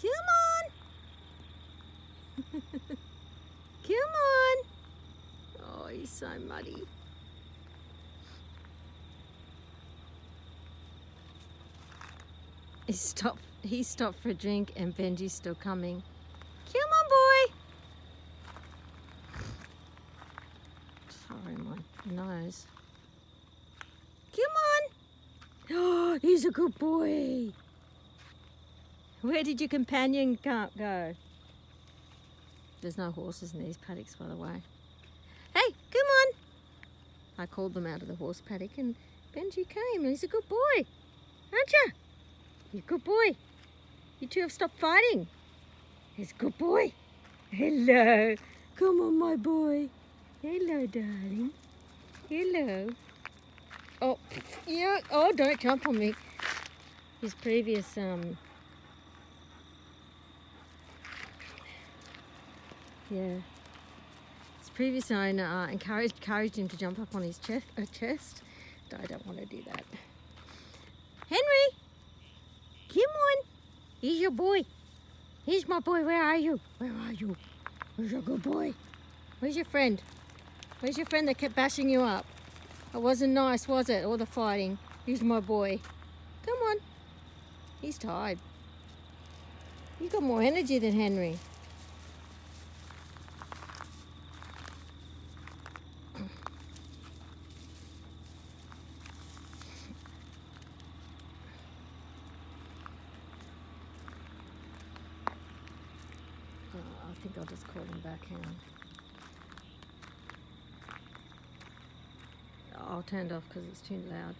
Come on. Come on. Oh, he's so muddy. He stopped for a drink and Benji's still coming. Come on, boy. Sorry, my nose. Come on. Oh, he's a good boy. Where did your companion go? There's no horses in these paddocks, by the way. Hey, come on. I called them out of the horse paddock and Benji came and he's a good boy. Aren't you? You're a good boy. You two have stopped fighting. He's a good boy. Hello. Come on, my boy. Hello, darling. Hello. Oh, yeah. Oh, don't jump on me. His previous his previous owner encouraged him to jump up on his chest. I don't want to do that. Henry, come on. He's your boy. He's my boy. Where are you? Where are you? Where's your good boy? Where's your friend? Where's your friend that kept bashing you up? It wasn't nice, was it? All the fighting. He's my boy. Come on. He's tired. You got more energy than Henry. I think I'll just call him back. Hang on. I'll turn it off because it's too loud.